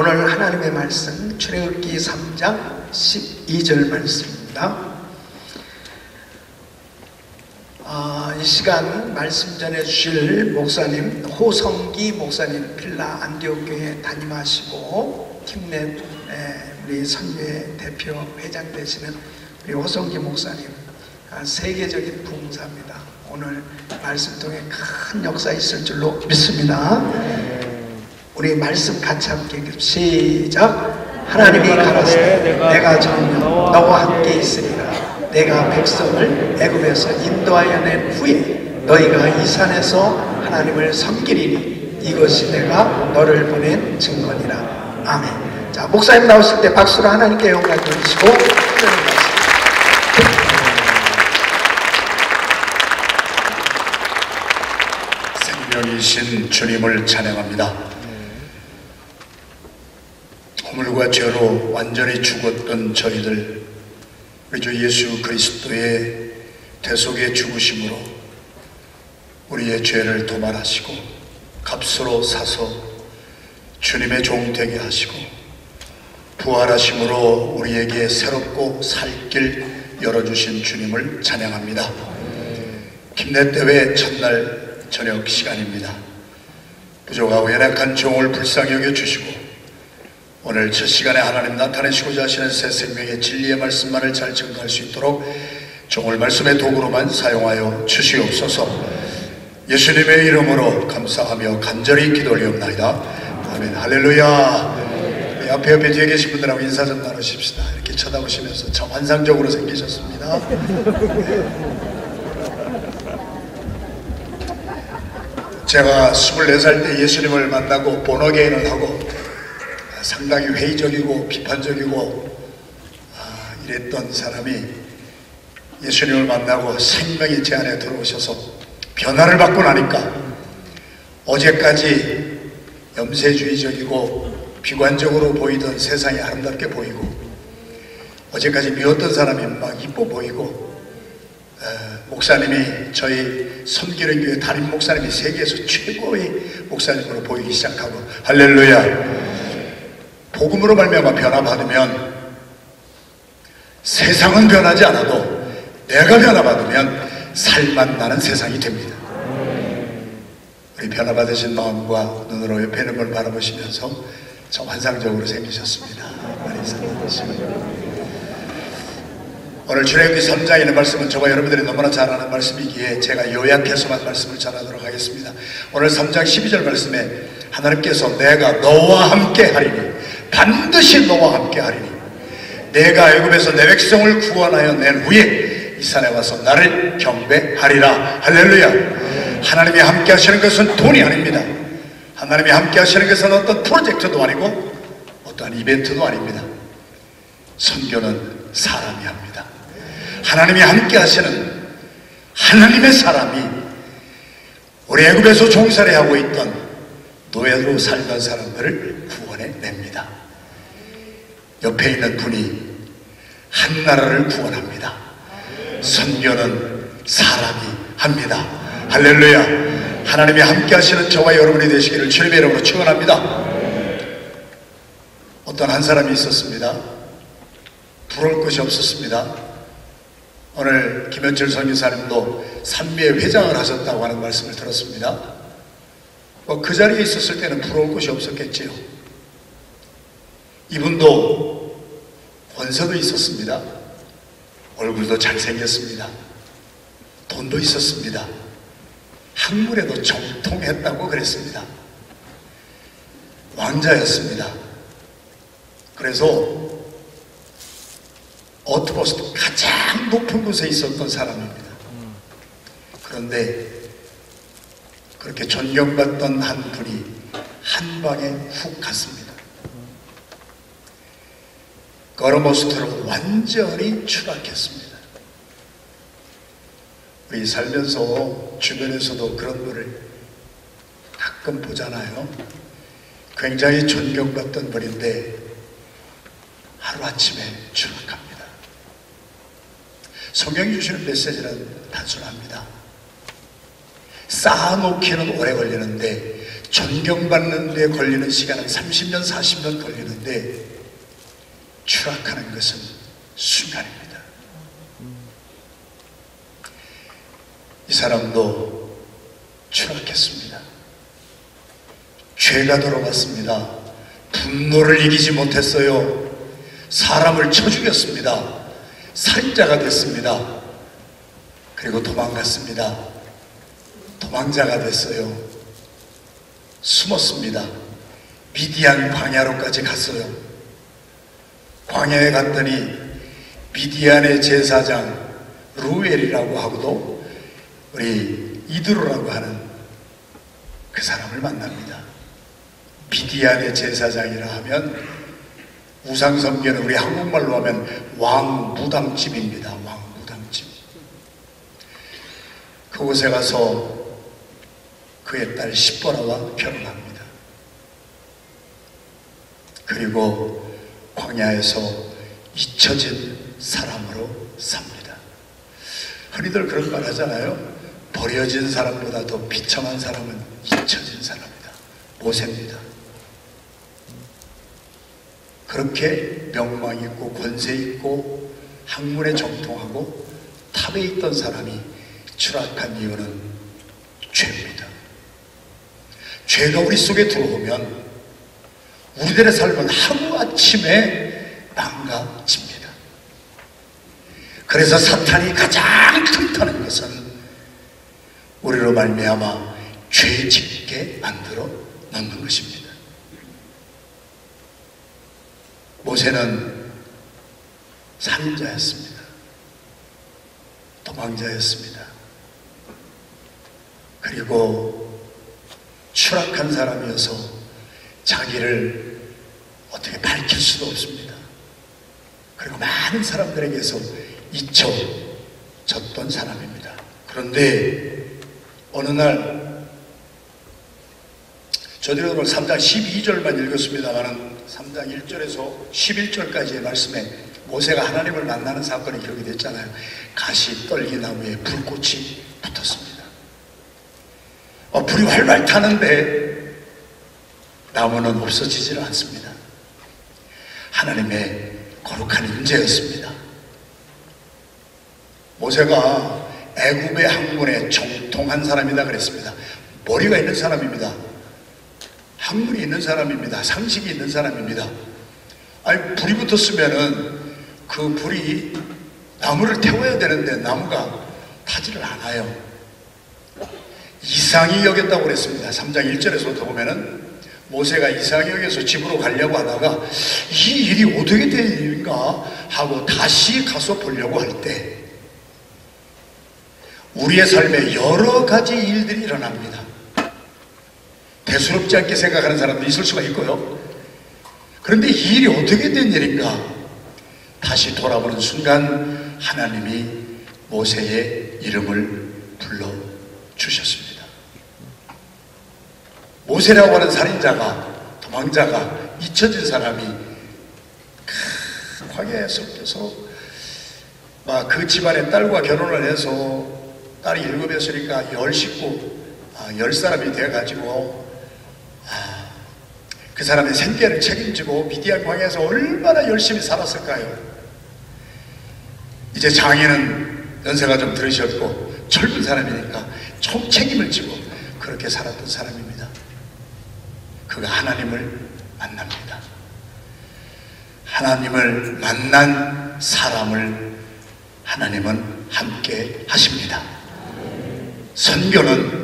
오늘 하나님의 말씀 출애굽기 3장 12절 말씀입니다. 이 시간 말씀 전해주실 목사님 호성기 목사님 필라 안디옥교회 담임하시고 팀넷 우리 선교회 대표 회장 되시는 우리 호성기 목사님, 세계적인 부흥사입니다. 오늘 말씀 통해 큰 역사 있을 줄로 믿습니다. 우리 말씀 같이 함께 시작. 하나님이 가라사대 내가 전혀 너와 함께 있으리라. 내가 백성을 애굽에서 인도하여 낸 후에 너희가 이 산에서 하나님을 섬기리니 이것이 내가 너를 보낸 증거니라. 아멘. 자, 목사님 나오실 때 박수로 하나님께 영광 돌리시고 생명이신 주님을 찬양합니다. 허물과 죄로 완전히 죽었던 저희들, 우리 주 예수 그리스도의 대속의 죽으심으로 우리의 죄를 도말하시고 값으로 사서 주님의 종 되게 하시고 부활하심으로 우리에게 새롭고 살 길 열어주신 주님을 찬양합니다. 김내대회 첫날 저녁 시간입니다. 부족하고 연약한 종을 불쌍히 여겨주시고 오늘 첫 시간에 하나님 나타내시고자 하시는 새 생명의 진리의 말씀만을 잘 증거할 수 있도록 종을 말씀의 도구로만 사용하여 주시옵소서. 예수님의 이름으로 감사하며 간절히 기도 올리옵나이다. 아멘. 할렐루야. 옆에 뒤에 계신 분들하고 인사 좀 나누십시다. 이렇게 쳐다보시면서 참 환상적으로 생기셨습니다. 제가 24살 때 예수님을 만나고 본어게인을 하고 상당히 회의적이고 비판적이고 이랬던 사람이 예수님을 만나고 생명이 제 안에 들어오셔서 변화를 받고 나니까 어제까지 염세주의적이고 비관적으로 보이던 세상이 아름답게 보이고 어제까지 미웠던 사람이 막 이뻐 보이고 목사님이 저희 섬기는 교회 담임 목사님이 세계에서 최고의 목사님으로 보이기 시작하고 할렐루야. 복음으로 말미암아 변화받으면 세상은 변하지 않아도 내가 변화받으면 살맛 나는 세상이 됩니다. 우리 변화받으신 마음과 눈으로 옆에 있는 걸 바라보시면서 참 환상적으로 생기셨습니다. 많이 사랑하시고 오늘 출애굽기 3장에 있는 말씀은 저와 여러분들이 너무나 잘 아는 말씀이기에 제가 요약해서만 말씀을 전하도록 하겠습니다. 오늘 3장 12절 말씀에 하나님께서 내가 너와 함께 하리니 반드시 너와 함께 하리니 내가 애굽에서 내 백성을 구원하여 낸 후에 이 산에 와서 나를 경배하리라. 할렐루야. 하나님이 함께 하시는 것은 돈이 아닙니다. 하나님이 함께 하시는 것은 어떤 프로젝트도 아니고 어떠한 이벤트도 아닙니다. 선교는 사람이 합니다. 하나님이 함께 하시는 하나님의 사람이 우리 애굽에서 종살이 하고 있던 노예로 살던 사람들을 구원해냅니다. 옆에 있는 분이 한 나라를 구원합니다. 선교는 사람이 합니다. 할렐루야. 하나님이 함께 하시는 저와 여러분이 되시기를 주님의 이름으로 축원합니다. 어떤 한 사람이 있었습니다. 부러울 것이 없었습니다. 오늘 김현철 선교사님도 산미의 회장을 하셨다고 하는 말씀을 들었습니다. 그 자리에 있었을 때는 부러울 것이 없었겠지요. 이분도 권세도 있었습니다. 얼굴도 잘생겼습니다. 돈도 있었습니다. 학문에도 정통했다고 그랬습니다. 왕자였습니다. 그래서 어트모스도 가장 높은 곳에 있었던 사람입니다. 그런데 그렇게 존경받던 한 분이 한 방에 훅 갔습니다. 거러모스트로 완전히 추락했습니다. 우리 살면서 주변에서도 그런 분을 가끔 보잖아요. 굉장히 존경받던 분인데 하루아침에 추락합니다. 성경이 주시는 메시지는 단순합니다. 쌓아놓기는 오래 걸리는데 존경받는 데 걸리는 시간은 30년, 40년 걸리는데 추락하는 것은 순간입니다. 이 사람도 추락했습니다. 죄가 들어갔습니다. 분노를 이기지 못했어요. 사람을 쳐 죽였습니다. 살인자가 됐습니다. 그리고 도망갔습니다. 도망자가 됐어요. 숨었습니다. 미디안 광야로까지 갔어요. 광야에 갔더니 미디안의 제사장 루엘이라고 하고도 우리 이드로라고 하는 그 사람을 만납니다. 미디안의 제사장이라 하면 우상숭배는 우리 한국말로 하면 왕무당집입니다. 왕무당집. 그곳에 가서 그의 딸 십보라와 결혼합니다. 그리고 광야에서 잊혀진 사람으로 삽니다. 흔히들 그런 말 하잖아요. 버려진 사람보다 더 비참한 사람은 잊혀진 사람이다. 모세입니다. 그렇게 명망 있고 권세 있고 학문에 정통하고 탑에 있던 사람이 추락한 이유는 죄입니다. 죄가 우리 속에 들어오면 우리들의 삶은 하루아침에 망가집니다. 그래서 사탄이 가장 틈타는 것은 우리로 말미암아 죄 짓게 만들어 놓는 것입니다. 모세는 살인자였습니다. 도망자였습니다. 그리고 추락한 사람이어서 자기를 어떻게 밝힐 수도 없습니다. 그리고 많은 사람들에게서 잊혀졌던 사람입니다. 그런데 어느 날 저들이 오늘 3장 12절만 읽었습니다만 3장 1절에서 11절까지의 말씀에 모세가 하나님을 만나는 사건이 기록이 됐잖아요. 가시 떨기나무에 불꽃이 붙었습니다. 불이 활활 타는데 나무는 없어지질 않습니다. 하나님의 거룩한 임재였습니다. 모세가 애굽의 학문에 정통한 사람이다 그랬습니다. 머리가 있는 사람입니다. 학문이 있는 사람입니다. 상식이 있는 사람입니다. 아니, 불이 붙었으면은 그 불이 나무를 태워야 되는데 나무가 타지를 않아요. 이상히 여겼다고 그랬습니다. 3장 1절에서부터 보면은 모세가 이상히 여겨서 집으로 가려고 하다가 이 일이 어떻게 된 일인가 하고 다시 가서 보려고 할 때 우리의 삶에 여러 가지 일들이 일어납니다. 대수롭지 않게 생각하는 사람도 있을 수가 있고요. 그런데 이 일이 어떻게 된 일인가 다시 돌아보는 순간 하나님이 모세의 이름을 불러주셨습니다. 모세라고 하는 살인자가, 도망자가, 잊혀진 사람이 광야에 섞여서 그 집안의 딸과 결혼을 해서 딸이 7이었으니까 10사람이 돼가지고 그 사람의 생계를 책임지고 미디안 광야에서 얼마나 열심히 살았을까요? 이제 장인은 연세가 좀 들으셨고 젊은 사람이니까 총 책임을 지고 그렇게 살았던 사람입니다. 그가 하나님을 만납니다. 하나님을 만난 사람을 하나님은 함께 하십니다. 선교는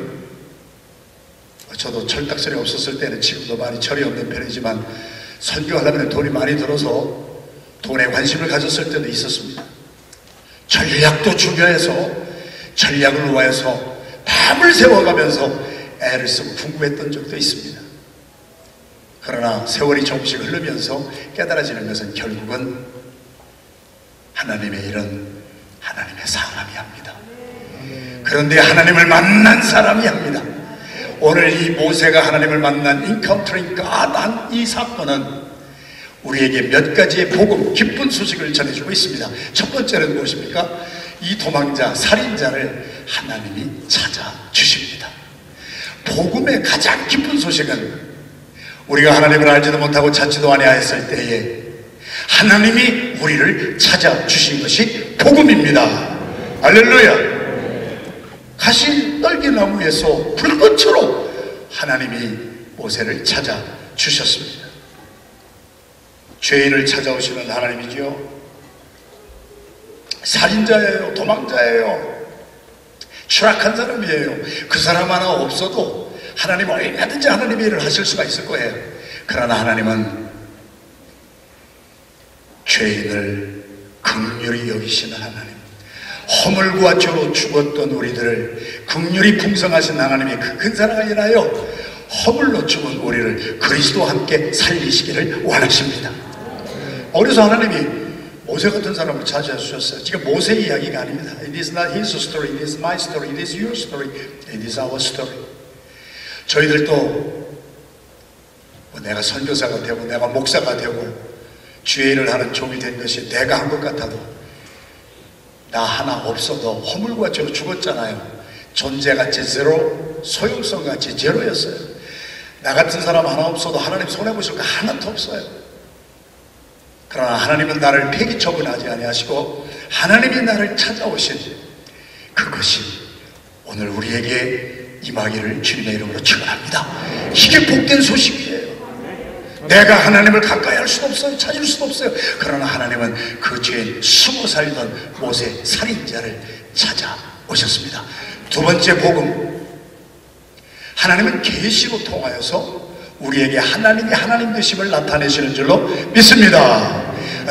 저도 철딱선이 없었을 때는 지금도 많이 철이 없는 편이지만 선교하려면 돈이 많이 들어서 돈에 관심을 가졌을 때도 있었습니다. 전략도 중요해서 전략을 위해서 밤을 새워가면서 애를 쓰고 궁금했던 적도 있습니다. 그러나 세월이 조금씩 흐르면서 깨달아지는 것은 결국은 하나님의 일은 하나님의 사람이 합니다. 그런데 하나님을 만난 사람이 합니다. 오늘 이 모세가 하나님을 만난 Encountering God 한 이 사건은 우리에게 몇 가지의 복음, 기쁜 소식을 전해주고 있습니다. 첫 번째는 무엇입니까? 이 도망자, 살인자를 하나님이 찾아주십니다. 복음의 가장 기쁜 소식은 우리가 하나님을 알지도 못하고 찾지도 아니하였을 때에 하나님이 우리를 찾아주신 것이 복음입니다. 할렐루야. 가시 떨기나무에서 불꽃으로 하나님이 모세를 찾아주셨습니다. 죄인을 찾아오시는 하나님이지요. 살인자예요, 도망자예요, 추락한 사람이에요. 그 사람 하나 없어도 하나님은 얼마든지 하나님의 일을 하실 수가 있을 거예요. 그러나 하나님은 죄인을 긍휼히 여기시는 하나님, 허물과 죄로 죽었던 우리들을 긍휼히 풍성하신 하나님의 그 큰 사랑을 인하여 허물로 죽은 우리를 그리스도와 함께 살리시기를 원하십니다. 그래서 하나님이 모세 같은 사람을 찾아주셨어요. 지금 모세 이야기가 아닙니다. It is not his story, it is my story, it is your story, it is our story. 저희들도 내가 선교사가 되고 내가 목사가 되고 주의 일을 하는 종이 된 것이 내가 한 것 같아도 나 하나 없어도 허물과 죄로 죽었잖아요. 존재가치 제로, 소용성같이 제로였어요. 나 같은 사람 하나 없어도 하나님 손해보실 거 하나도 없어요. 그러나 하나님은 나를 폐기 처분하지 아니하시고 하나님이 나를 찾아오신 그것이 오늘 우리에게 임하기를 주님의 이름으로 축원합니다. 이게 복된 소식이에요. 내가 하나님을 가까이 할 수도 없어요. 찾을 수도 없어요. 그러나 하나님은 그 죄인 숨어 살던 모세 살인자를 찾아오셨습니다. 두 번째 복음, 하나님은 계시로 통하여서 우리에게 하나님이 하나님 되심을 나타내시는 줄로 믿습니다.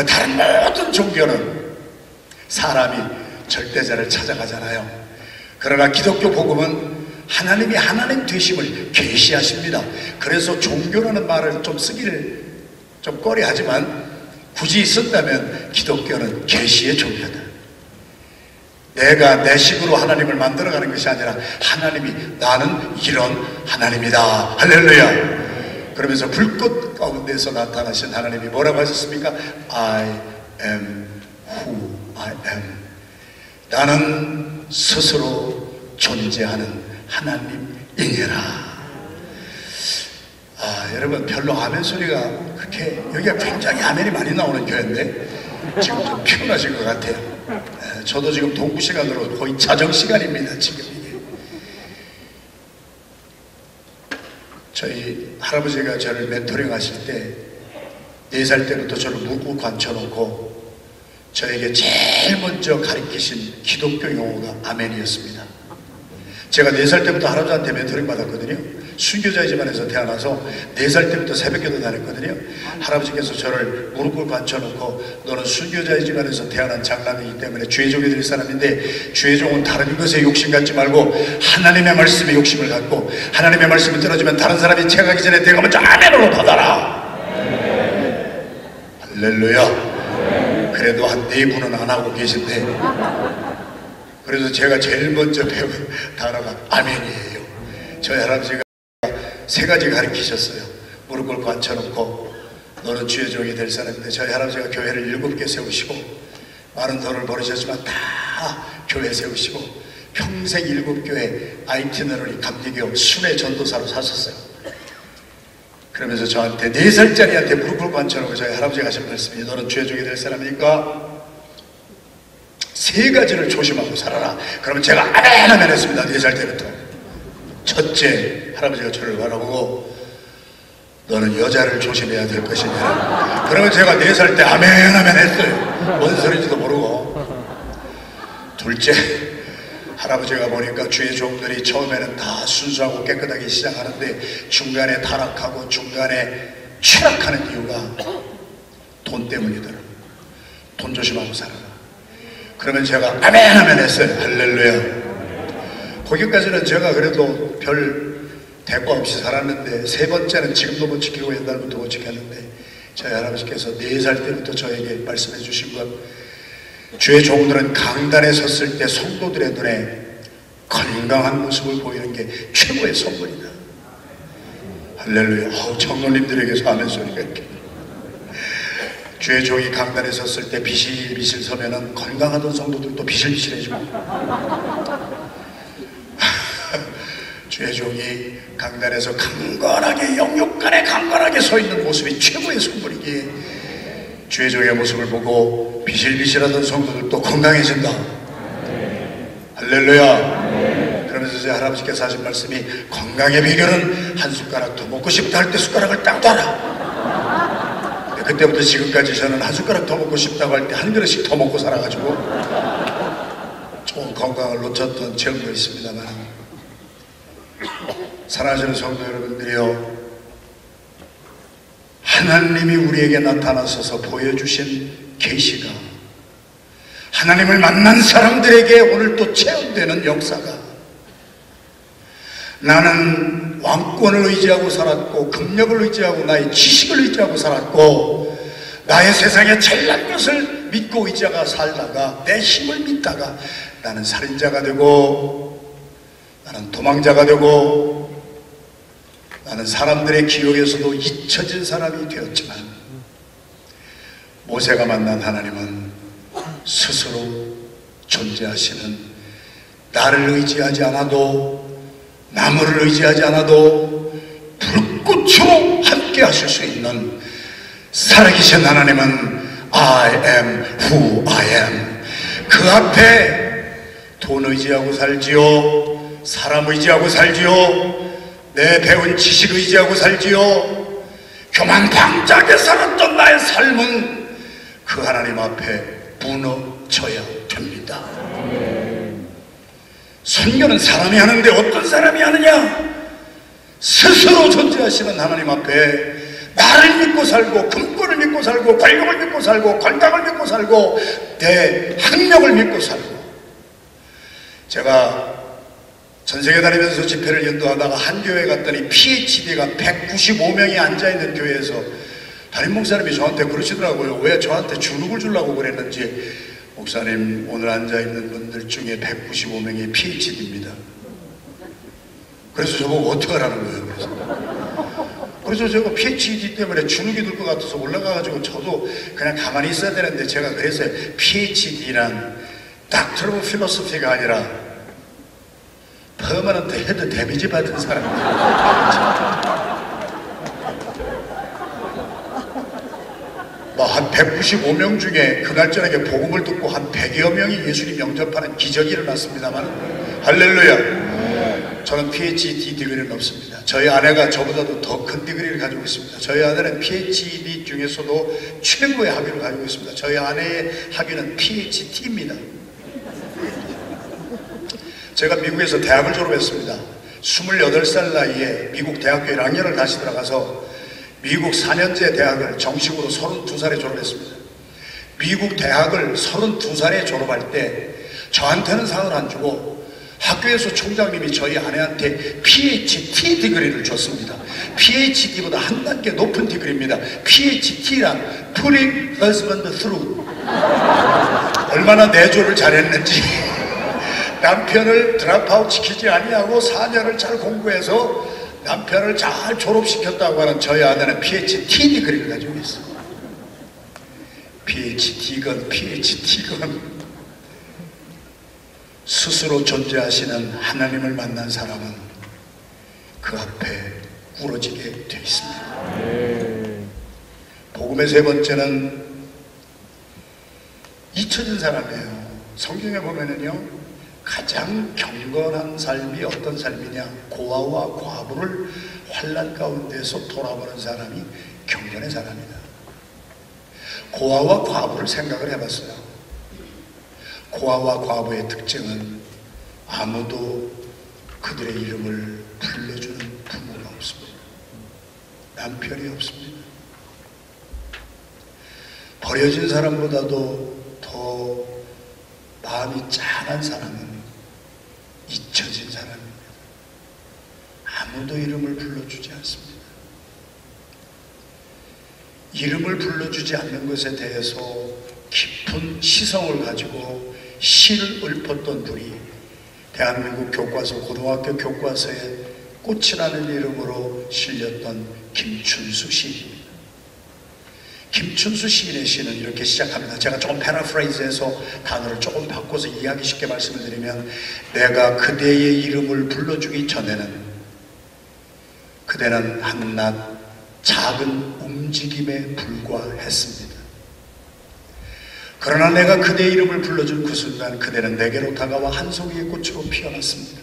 다른 모든 종교는 사람이 절대자를 찾아가잖아요. 그러나 기독교 복음은 하나님이 하나님 되심을 계시하십니다. 그래서 종교라는 말을 좀 쓰기를 좀 꺼려하지만 굳이 쓴다면 기독교는 계시의 종교다. 내가 내 식으로 하나님을 만들어가는 것이 아니라 하나님이 나는 이런 하나님이다. 할렐루야. 그러면서 불꽃 가운데서 나타나신 하나님이 뭐라고 하셨습니까? I am who I am. 나는 스스로 존재하는 하나님이니라. 여러분 별로 아멘 소리가 그렇게, 여기가 굉장히 아멘이 많이 나오는 교회인데 지금 좀 피곤하신 것 같아요. 저도 지금 동부 시간으로 거의 자정 시간입니다. 지금 이게 저희 할아버지가 저를 멘토링 하실 때 4살 때부터 저를 묵고 관쳐놓고 저에게 제일 먼저 가르치신 기독교 용어가 아멘이었습니다. 제가 4살 때부터 할아버지한테 멘토링 받았거든요. 순교자의 집안에서 태어나서 4살 때부터 새벽기도 다녔거든요. 할아버지께서 저를 무릎 꿇고 앉혀놓고 너는 순교자의 집안에서 태어난 장남이기 때문에 주의 종이 될 사람인데 주의 종은 다른 것에 욕심 갖지 말고 하나님의 말씀에 욕심을 갖고 하나님의 말씀이 떨어지면 다른 사람이 채가기 전에 내가 먼저 아멘으로 받아라. 할렐루야. 그래도 한 4분은 안 하고 계신데, 그래서 제가 제일 먼저 배운 단어가 아멘이에요. 저희 할아버지가 3가지 가르치셨어요. 무릎 꿇고 앉혀놓고 너는 주의 종이 될 사람인데, 저희 할아버지가 교회를 7개 세우시고 많은 돈을 벌으셨지만 다 교회 세우시고 평생 7교회 아이티너리 감리교 순회 전도사로 사셨어요. 그러면서 저한테 4살짜리한테 무릎 꿇고 앉혀놓고 저희 할아버지가 하신 말씀이 너는 주의 종이 될 사람이니까 3가지를 조심하고 살아라. 그러면 제가 아멘 아멘 했습니다. 4살 때부터. 첫째, 할아버지가 저를 바라보고 너는 여자를 조심해야 될 것이냐. 그러면 제가 4살 때 아멘 아멘 했어요. 뭔 소리인지도 모르고. 둘째, 할아버지가 보니까 주의 종들이 처음에는 다 순수하고 깨끗하게 시작하는데 중간에 타락하고 중간에 추락하는 이유가 돈 때문이더라고요. 돈 조심하고 살아라. 그러면 제가 아멘 아멘 했어요. 할렐루야. 거기까지는 제가 그래도 별 대가 없이 살았는데, 3번째는 지금도 못 지키고 옛날부터 못 지켰는데, 저희 할아버지께서 4살 때부터 저에게 말씀해 주신 것, 주의 종들은 강단에 섰을 때 성도들의 눈에 건강한 모습을 보이는 게 최고의 선물이다. 할렐루야. 청년님들에게서 아멘 소리가 이렇게. 주의 종이 강단에 섰을 때 비실비실 서면은 건강하던 성도들도 비실비실해지고 주의 종이 강단에서 강건하게 영육간에 강건하게 서 있는 모습이 최고의 선물이기에 주의 종의 모습을 보고 비실비실하던 성도들도 건강해진다. 할렐루야. 그러면서 제 할아버지께서 하신 말씀이 건강의 비결은 한 숟가락 더 먹고 싶다 할 때 숟가락을 딱 놔라. 그때부터 지금까지 저는 한 숟가락 더 먹고 싶다고 할 때 한 그릇씩 더 먹고 살아가지고 조금 건강을 놓쳤던 적도 있습니다만, 사랑하시는 성도 여러분들이요, 하나님이 우리에게 나타나셔서 보여주신 계시가 하나님을 만난 사람들에게 오늘 또 체험되는 역사가, 나는 왕권을 의지하고 살았고 금력을 의지하고 나의 지식을 의지하고 살았고 나의 세상에 잘난 것을 믿고 의지하고 살다가 내 힘을 믿다가 나는 살인자가 되고 나는 도망자가 되고 나는 사람들의 기억에서도 잊혀진 사람이 되었지만, 모세가 만난 하나님은 스스로 존재하시는, 나를 의지하지 않아도 나무를 의지하지 않아도 불꽃으로 함께 하실 수 있는 살아계신 하나님은 I am who I am. 그 앞에 돈 의지하고 살지요, 사람 의지하고 살지요, 내 배운 지식 의지하고 살지요, 교만방자하게 살았던 나의 삶은 그 하나님 앞에 무너져야 됩니다. 선교는 사람이 하는데 어떤 사람이 하느냐? 스스로 존재하시는 하나님 앞에 나를 믿고 살고 금권을 믿고 살고 권력을 믿고 살고 건강을 믿고 살고 내 학력을 믿고 살고. 제가 전세계 다니면서 집회를 인도하다가 한 교회 갔더니 PhD가 195명이 앉아있는 교회에서 담임 목사님이 저한테 그러시더라고요. 왜 저한테 주눅을 주려고 그랬는지. 목사님, 오늘 앉아있는 분들 중에 195명이 PhD입니다. 그래서 저보고 어떡하라는 거예요. 그래서 제가 PhD 때문에 주눅이 들 것 같아서 올라가가지고 저도 그냥 가만히 있어야 되는데, 제가 그랬어요. PhD란 Doctor of Philosophy가 아니라 퍼머넌트 헤드 데미지 받은 사람입니다. 한 195명 중에 그날 저녁에 복음을 듣고 한 100여 명이 예수님 영접하는 기적이 일어났습니다만, 할렐루야. 저는 PhD 디그리는 없습니다. 저희 아내가 저보다도 더 큰 디그리를 가지고 있습니다. 저희 아내는 PhD 중에서도 최고의 학위를 가지고 있습니다. 저희 아내의 학위는 PhD입니다. 제가 미국에서 대학을 졸업했습니다. 28살 나이에 미국 대학교 1학년을 다시 들어가서 미국 4년제 대학을 정식으로 32살에 졸업했습니다. 미국 대학을 32살에 졸업할 때 저한테는 상을 안 주고 학교에서 총장님이 저희 아내한테 PhD 디그리를 줬습니다. PhD보다 한 단계 높은 디그리입니다. PhD란 Putting Husband Through. 얼마나 내조를 잘했는지. 남편을 드랍아웃 시키지 아니하고 4년을 잘 공부해서 남편을 잘 졸업시켰다고 하는 저희 아내는 PhD 디그리를 가지고 있습니다. PhD건 스스로 존재하시는 하나님을 만난 사람은 그 앞에 부러지게 되어 있습니다. 복음의 세 번째는 잊혀진 사람이에요. 성경에 보면은요, 가장 경건한 삶이 어떤 삶이냐? 고아와 과부를 환난 가운데서 돌아보는 사람이 경건의 사람이다. 고아와 과부를 생각을 해봤어요. 고아와 과부의 특징은 아무도 그들의 이름을 불러주는 부모가 없습니다. 남편이 없습니다. 버려진 사람보다도 더 마음이 짠한 사람은 잊혀진 사람입니다. 아무도 이름을 불러주지 않습니다. 이름을 불러주지 않는 것에 대해서 깊은 시성을 가지고 시를 읊었던 분이 대한민국 교과서, 고등학교 교과서에 꽃이라는 이름으로 실렸던 김춘수 시인입니다. 김춘수 시인의 시는 이렇게 시작합니다. 제가 조금 패러프레이즈해서 단어를 조금 바꿔서 이해하기 쉽게 말씀을 드리면, 내가 그대의 이름을 불러주기 전에는 그대는 한낱 작은 움직임에 불과했습니다. 그러나 내가 그대의 이름을 불러준 그 순간 그대는 내게로 다가와 한 송이의 꽃으로 피어났습니다.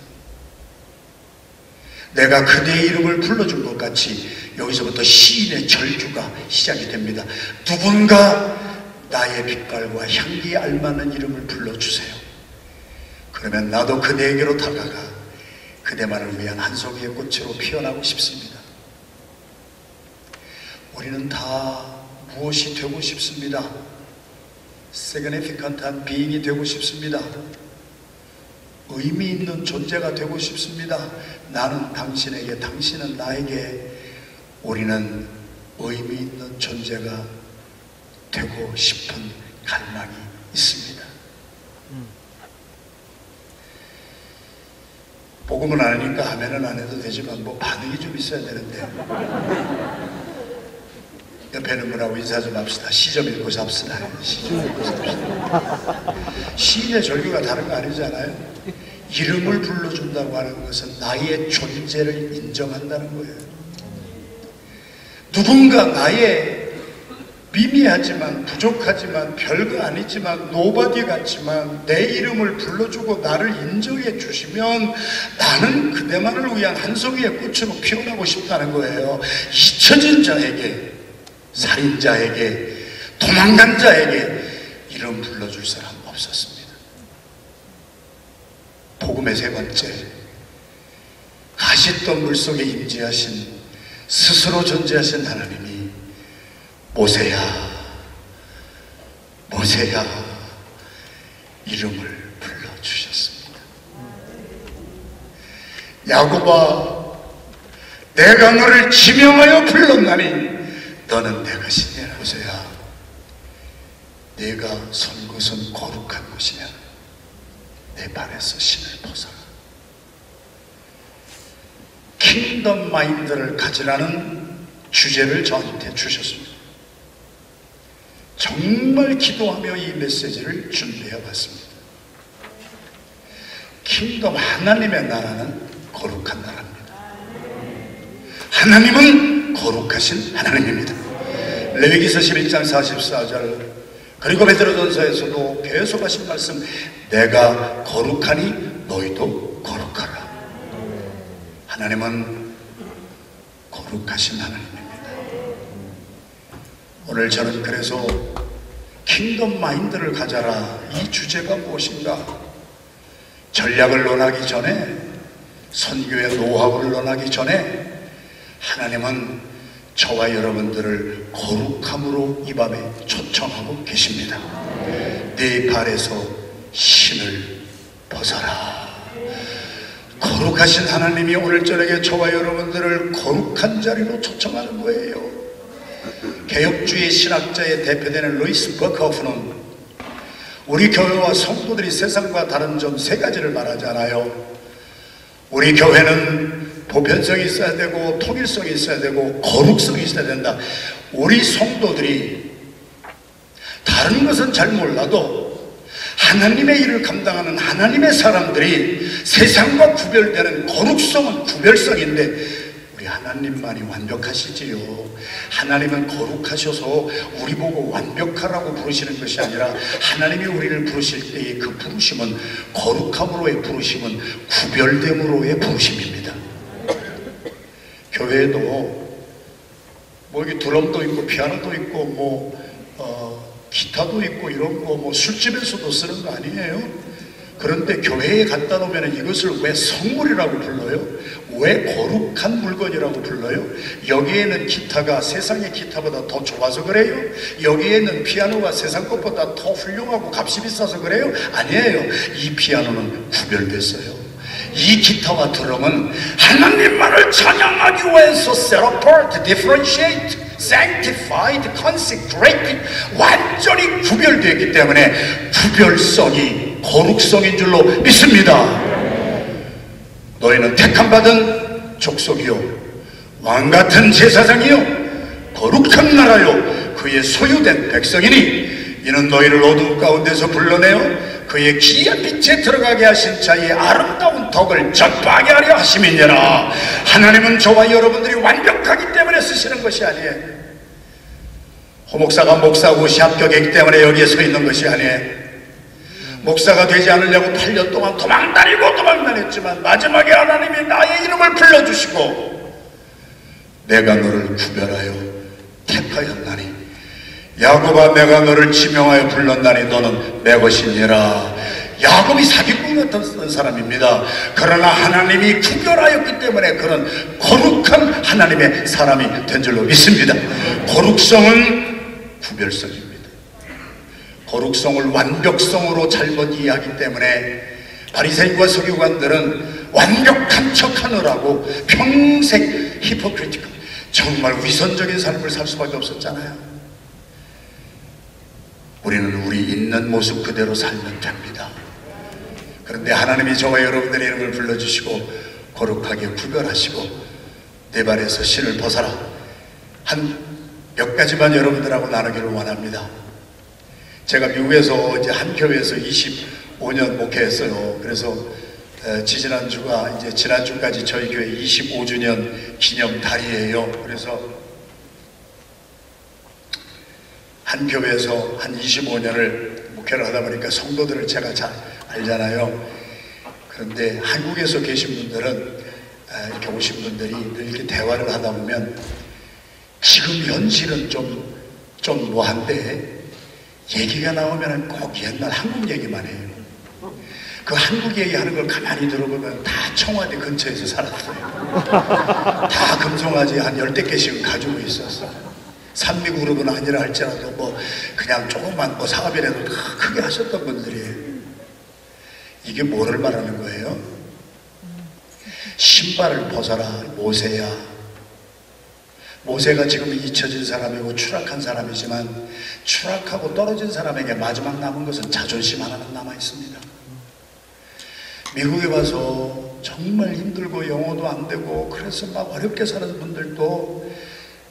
내가 그대의 이름을 불러준 것 같이 여기서부터 시인의 절규가 시작이 됩니다. 누군가 나의 빛깔과 향기에 알맞는 이름을 불러주세요. 그러면 나도 그대에게로 다가가 그대만을 위한 한 송이의 꽃으로 피어나고 싶습니다. 우리는 다 무엇이 되고 싶습니다. significant한 being이 되고 싶습니다. 의미 있는 존재가 되고 싶습니다. 나는 당신에게, 당신은 나에게, 우리는 의미 있는 존재가 되고 싶은 갈망이 있습니다. 복음은 안 하니까 하면은 안 해도 되지만 뭐 반응이 좀 있어야 되는데 옆에 있는 분하고 인사 좀 합시다. 시 좀 읽고 잡시다. 시 좀 읽고 잡시다. 시인의 절규가 다른 거 아니잖아요. 이름을 불러준다고 하는 것은 나의 존재를 인정한다는 거예요. 누군가 나의 미미하지만 부족하지만 별거 아니지만 노바디 같지만 내 이름을 불러주고 나를 인정해 주시면 나는 그대만을 위한 한 송이의 꽃으로 피어나고 싶다는 거예요. 잊혀진 자에게, 살인자에게, 도망간 자에게 이름 불러줄 사람 없었습니다. 복음의 세 번째, 가시덤 물속에 임재하신, 스스로 존재하신 하나님이 모세야, 모세야 이름을 불러주셨습니다. 야곱아, 내가 너를 지명하여 불렀나니 너는 내 것이냐. 모세야, 내가 선 곳은 거룩한 곳이냐. 내 발에서 신을 벗어라. 킹덤 마인드를 가지라는 주제를 저한테 주셨습니다. 정말 기도하며 이 메시지를 준비해 봤습니다. 킹덤, 하나님의 나라는 거룩한 나라입니다. 하나님은 거룩하신 하나님입니다. 레위기서 11장 44절, 그리고 베드로전서에서도 계속 하신 말씀, 내가 거룩하니 너희도 거룩하라. 하나님은 거룩하신 하나님입니다. 오늘 저는 그래서 킹덤 마인드를 가져라, 이 주제가 무엇인가, 전략을 논하기 전에, 선교의 노하우를 논하기 전에 하나님은 저와 여러분들을 거룩함으로 이 밤에 초청하고 계십니다. 네 발에서 신을 벗어라. 거룩하신 하나님이 오늘 저녁에 저와 여러분들을 거룩한 자리로 초청하는 거예요. 개혁주의 신학자의 대표되는 루이스 버크호프는 우리 교회와 성도들이 세상과 다른 점 세 가지를 말하잖아요. 우리 교회는 보편성이 있어야 되고 통일성이 있어야 되고 거룩성이 있어야 된다. 우리 성도들이 다른 것은 잘 몰라도 하나님의 일을 감당하는 하나님의 사람들이 세상과 구별되는 거룩성은 구별성인데 우리 하나님만이 완벽하시지요. 하나님은 거룩하셔서 우리 보고 완벽하라고 부르시는 것이 아니라 하나님이 우리를 부르실 때의 그 부르심은, 거룩함으로의 부르심은 구별됨으로의 부르심입니다. 교회에도 뭐 여기 드럼도 있고 피아노도 있고 뭐 기타도 있고 이런 거 뭐 술집에서도 쓰는 거 아니에요? 그런데 교회에 갖다 놓으면 이것을 왜 선물이라고 불러요? 왜 거룩한 물건이라고 불러요? 여기에는 기타가 세상의 기타보다 더 좋아서 그래요? 여기에는 피아노가 세상 것보다 더 훌륭하고 값이 비싸서 그래요? 아니에요. 이 피아노는 구별됐어요. 이 기타와 드럼은 하나님만을 찬양하기 위해서 set apart, differentiate, sanctified, consecrated, 완전히 구별되었기 때문에 구별성이 거룩성인 줄로 믿습니다. 너희는 택함받은 족속이요 왕같은 제사장이요 거룩한 나라요 그의 소유된 백성이니 이는 너희를 어두운 가운데서 불러내어 그의 기이한 빛에 들어가게 하신 자의 아름다운 덕을 전파하게 하려 하심이니라. 하나님은 저와 여러분들이 완벽하기 때문에 쓰시는 것이 아니에요. 호목사가 목사고 시합격이기 때문에 여기에 서 있는 것이 아니에요. 목사가 되지 않으려고 8년 동안 도망다녔지만 마지막에 하나님이 나의 이름을 불러주시고 내가 너를 구별하여 택하였나니 야곱아 내가 너를 지명하여 불렀나니 너는 내 것이니라. 야곱이 사기꾼 같은 사람입니다. 그러나 하나님이 구별하였기 때문에 그런 거룩한 하나님의 사람이 된 줄로 믿습니다. 거룩성은 구별성입니다. 거룩성을 완벽성으로 잘못 이해하기 때문에 바리새인과 서기관들은 완벽한 척하느라고 평생 히포크리티컬 정말 위선적인 삶을 살 수밖에 없었잖아요. 우리는 우리 있는 모습 그대로 살면 됩니다. 그런데 하나님이 저와 여러분들의 이름을 불러주시고 거룩하게 구별하시고 내 발에서 신을 벗어라. 한 몇 가지만 여러분들하고 나누기를 원합니다. 제가 미국에서 이제 한 교회에서 25년 목회했어요. 그래서 지난주가 이제 지난주까지 저희 교회 25주년 기념 달이에요. 그래서 한 교회에서 한 25년을 목회를 하다 보니까 성도들을 제가 잘 알잖아요. 그런데 한국에서 계신 분들은 이렇게 오신 분들이 늘 이렇게 대화를 하다 보면 지금 현실은 좀 뭐한데 얘기가 나오면 꼭 옛날 한국 얘기만 해요. 그 한국 얘기하는 걸 가만히 들어보면 다 청와대 근처에서 살았어요. 다 금송아지 한 10대 개씩은 가지고 있었어. 산미그룹은 아니라 할지라도 뭐 그냥 조금만 뭐 사업이라도 다 크게 하셨던 분들이에요. 이게 뭐를 말하는 거예요? 신발을 벗어라. 모세야. 모세가 지금 잊혀진 사람이고 추락한 사람이지만 추락하고 떨어진 사람에게 마지막 남은 것은 자존심 하나는 남아 있습니다. 미국에 와서 정말 힘들고 영어도 안 되고 그래서 막 어렵게 사는 분들도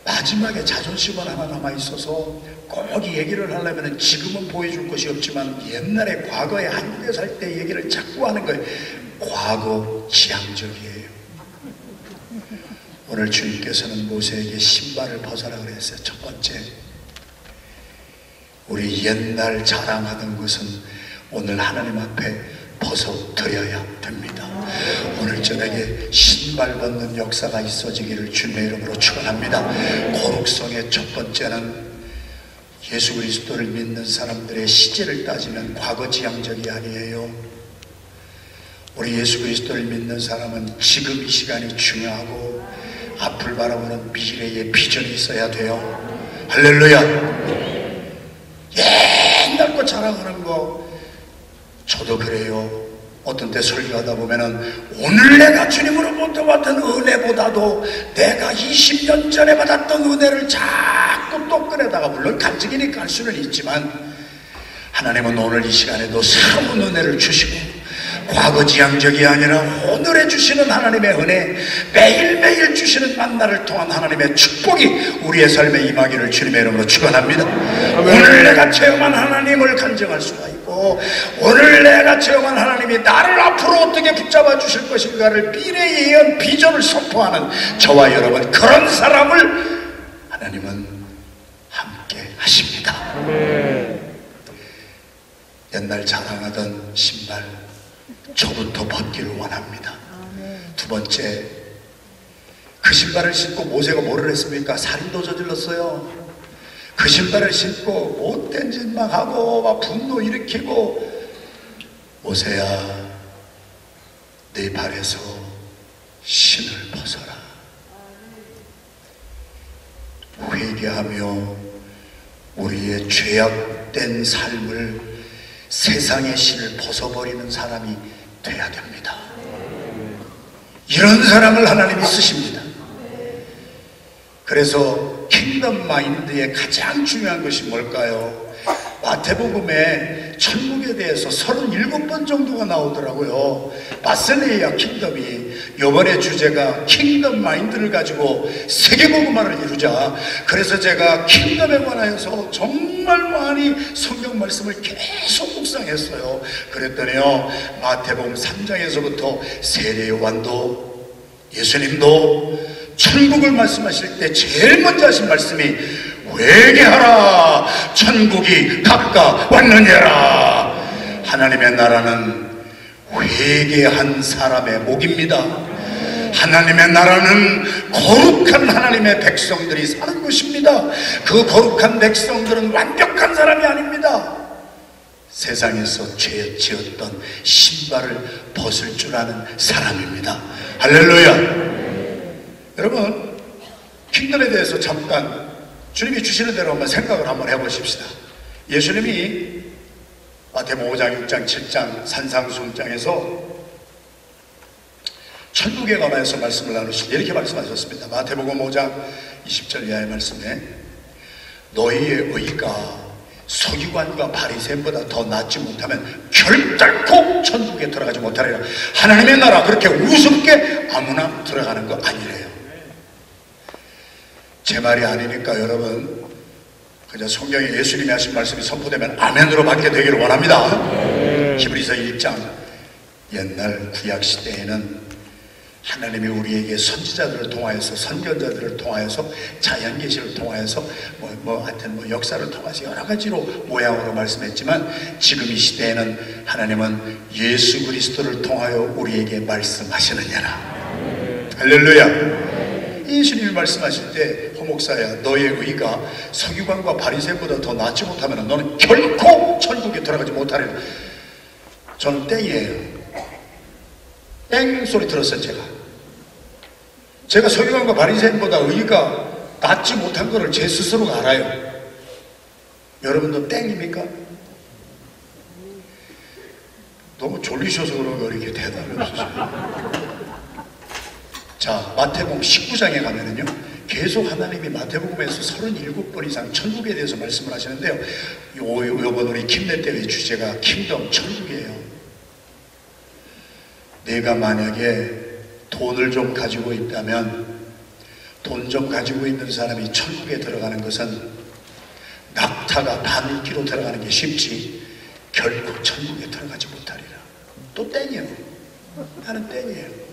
마지막에 자존심은 하나 남아 있어서 꼭 이 얘기를 하려면 지금은 보여줄 것이 없지만 옛날에 과거에 한국에 살 때 얘기를 자꾸 하는 거예요. 과거 지향적이에요. 오늘 주님께서는 모세에게 신발을 벗어라 그랬어요. 첫 번째, 우리 옛날 자랑하던 것은 오늘 하나님 앞에 벗어드려야 됩니다. 오늘 저녁에 신발 벗는 역사가 있어지기를 주님의 이름으로 축원합니다. 거룩성의 첫 번째는 예수 그리스도를 믿는 사람들의 시제를 따지면 과거지향적이 아니에요. 우리 예수 그리스도를 믿는 사람은 지금 이 시간이 중요하고 앞을 바라보는 미래의 비전이 있어야 돼요. 할렐루야. 옛날 거 자랑하는 거 저도 그래요. 어떤 때 설교하다 보면은 오늘 내가 주님으로부터 받은 은혜보다도 내가 20년 전에 받았던 은혜를 자꾸 또 꺼내다가 물론 간증이니까 할 수는 있지만 하나님은 오늘 이 시간에도 새로운 은혜를 주시고 과거지향적이 아니라 오늘에 주시는 하나님의 은혜, 매일매일 주시는 만나를 통한 하나님의 축복이 우리의 삶에 임하기를 주님의 이름으로 축원합니다. 오늘 내가 체험한 하나님을 간증할 수가 있고 오늘 내가 체험한 하나님이 나를 앞으로 어떻게 붙잡아 주실 것인가를 미래에 의한 비전을 선포하는 저와 여러분, 그런 사람을 하나님은 함께 하십니다. 옛날 자랑하던 신발 저부터 벗기를 원합니다. 두 번째, 그 신발을 신고 모세가 뭐를 했습니까? 살인도 저질렀어요. 그 신발을 신고 못된 짓 막 하고 막 분노 일으키고 모세야 내 발에서 신을 벗어라. 회개하며 우리의 죄악된 삶을 세상의 신을 벗어버리는 사람이 돼야 됩니다. 이런 사람을 하나님이 쓰십니다. 그래서 킹덤 마인드의 가장 중요한 것이 뭘까요? 마태복음에 천국에 대해서 37번 정도가 나오더라고요. 바셀레이아 킹덤이, 이번에 주제가 킹덤 마인드를 가지고 세계복음화를 이루자. 그래서 제가 킹덤에 관하여서 정말 많이 성경 말씀을 계속 묵상했어요. 그랬더니요, 마태복음 3장에서부터 세례 요한도 예수님도 천국을 말씀하실 때 제일 먼저 하신 말씀이 회개하라, 천국이 가까웠느니라. 하나님의 나라는 회개한 사람의 목입니다. 하나님의 나라는 거룩한 하나님의 백성들이 사는 것입니다. 그 거룩한 백성들은 완벽한 사람이 아닙니다. 세상에서 죄 지었던 신발을 벗을 줄 아는 사람입니다. 할렐루야. 여러분, 킹덤에 대해서 잠깐 주님이 주시는 대로 한번 생각을 한번 해보십시다. 예수님이 마태복음 5장, 6장, 7장 산상수훈장에서 천국에 관하여서 말씀을 나누실 때 이렇게 말씀하셨습니다. 마태복음 5장 20절 이하의 말씀에 너희의 의가 서기관과 바리새인보다 더 낫지 못하면 결단코 천국에 들어가지 못하리라. 하나님의 나라 그렇게 우습게 아무나 들어가는 거 아니래요. 제 말이 아니니까 여러분, 그냥 성경에 예수님이 하신 말씀이 선포되면 아멘으로 받게 되기를 원합니다. 히브리서 1장, 옛날 구약시대에는 하나님이 우리에게 선지자들을 통하여서, 선견자들을 통하여서, 자연계시를 통하여서 하여튼 역사를 통해서 여러 가지로 모양으로 말씀했지만, 지금 이 시대에는 하나님은 예수 그리스도를 통하여 우리에게 말씀하시느냐라. 할렐루야. 예수님이 말씀하실 때 호목사야, 너의 의가 서기관과 바리새인보다 더 낫지 못하면 너는 결코 천국에 들어가지 못하리라. 저는 땡이에요. 땡 소리 들었어요. 제가 서기관과 바리새인보다 의가 낫지 못한 것을 제 스스로가 알아요. 여러분도 땡입니까? 너무 졸리셔서 그런가 이렇게 대답이 없으세요. 자, 마태복음 19장에 가면은요, 계속 하나님이 마태복음에서 37번 이상 천국에 대해서 말씀을 하시는데요, 요번 우리 김내대회 주제가 킹덤, 천국이에요. 내가 만약에 돈을 좀 가지고 있다면, 돈 좀 가지고 있는 사람이 천국에 들어가는 것은 낙타가 바늘기로 들어가는 게 쉽지 결코 천국에 들어가지 못하리라. 또 땡이에요. 나는 땡이에요.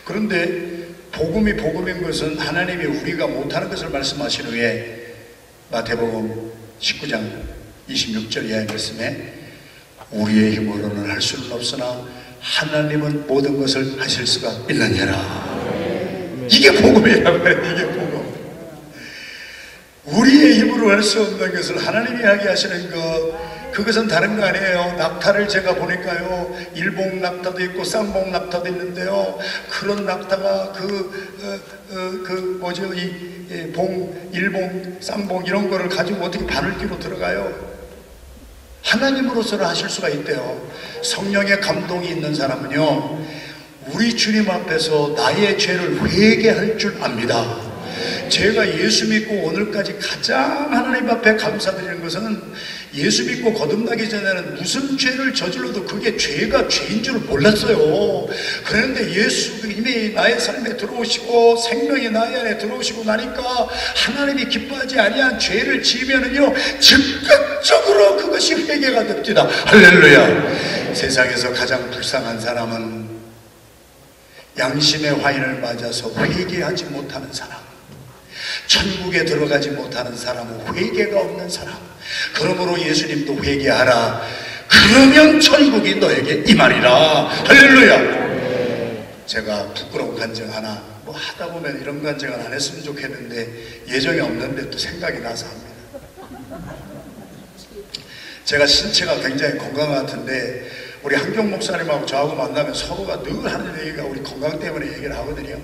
그런데 복음이 복음인 것은 하나님이 우리가 못하는 것을 말씀하신 후에 마태복음 19장 26절 이하의 말씀에 우리의 힘으로는 할 수는 없으나 하나님은 모든 것을 하실 수가 있느니라. 이게 복음이라고 해요. 이게 복음. 우리의 힘으로 할 수 없는 것을 하나님이 하게 하시는 것, 그것은 다른 거 아니에요. 낙타를 제가 보니까요, 일봉 낙타도 있고 쌍봉 낙타도 있는데요, 그런 낙타가 일봉, 쌍봉 이런 거를 가지고 어떻게 바늘기로 들어가요? 하나님으로서는 하실 수가 있대요. 성령의 감동이 있는 사람은요, 우리 주님 앞에서 나의 죄를 회개할 줄 압니다. 제가 예수 믿고 오늘까지 가장 하나님 앞에 감사드리는 것은, 예수 믿고 거듭나기 전에는 무슨 죄를 저질러도 그게 죄가 죄인 줄을 몰랐어요. 그런데 예수님이 나의 삶에 들어오시고 생명이 나의 안에 들어오시고 나니까 하나님이 기뻐하지 아니한 죄를 지으면은요, 즉각적으로 그것이 회개가 됩니다. 할렐루야. 세상에서 가장 불쌍한 사람은 양심의 화인을 맞아서 회개하지 못하는 사람, 천국에 들어가지 못하는 사람은 회개가 없는 사람. 그러므로 예수님도 회개하라. 그러면 천국이 너에게 임하리라. 할렐루야. 제가 부끄러운 간증 하나, 하다 보면 이런 간증은 안 했으면 좋겠는데 예정이 없는데 또 생각이 나서 합니다. 제가 신체가 굉장히 건강 같은데 우리 한경 목사님하고 저하고 만나면 서로가 늘 하는 얘기가 우리 건강 때문에 얘기를 하거든요.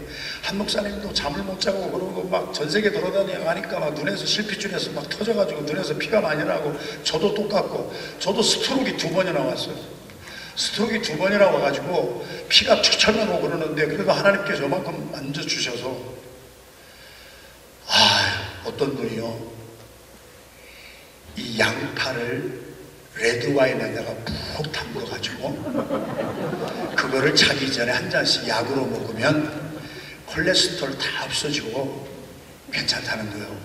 한 목사님도 잠을 못 자고 그러고 막 전 세계 돌아다니고 하니까 막 눈에서 실핏줄에서 막 터져가지고 눈에서 피가 많이 나고, 저도 똑같고, 저도 스트로크가 2번이나 왔어요. 스트로크가 2번이나 와가지고 피가 철철 나고 그러는데, 그래도 하나님께 저만큼 만져주셔서, 어떤 분이요, 이 이 양파를 레드와인에다가 푹 담궈가지고 그거를 자기 전에 한 잔씩 약으로 먹으면 콜레스테롤 다 없어지고 괜찮다는 거예요.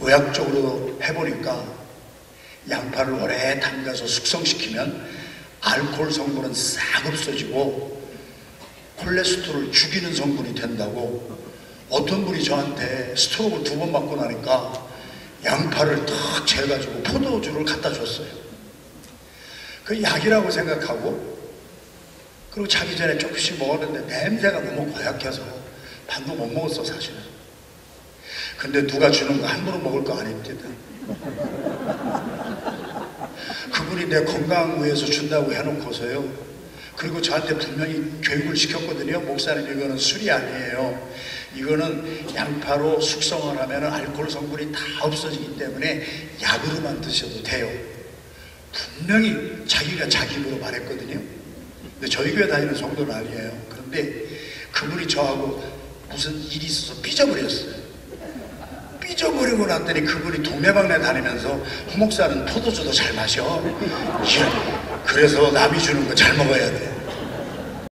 의학적으로 해보니까 양파를 오래 담가서 숙성시키면 알코올 성분은 싹 없어지고 콜레스테롤을 죽이는 성분이 된다고. 어떤 분이 저한테 스트로크를 2번 맞고 나니까 양파를 탁 재가지고 포도주를 갖다 줬어요. 그 약이라고 생각하고 그리고 자기 전에 조금씩 먹었는데 냄새가 너무 고약해서 반도 못 먹었어 사실은. 근데 누가 주는 거 함부로 먹을 거 아닙니다. 그분이 내 건강을 위해서 준다고 해놓고서요. 그리고 저한테 분명히 교육을 시켰거든요. 목사님 이거는 술이 아니에요. 이거는 양파로 숙성을 하면 알코올 성분이 다 없어지기 때문에 약으로만 드셔도 돼요. 분명히 자기가 자기 입으로 말했거든요. 근데 저희 교회 다니는 성도는 아니에요. 그런데 그분이 저하고 무슨 일이 있어서 삐져버렸어요. 삐져버리고 났더니 그분이 동네방네 다니면서 호 목사는 포도주도 잘 마셔. 그래서 남이 주는 거 잘 먹어야 돼.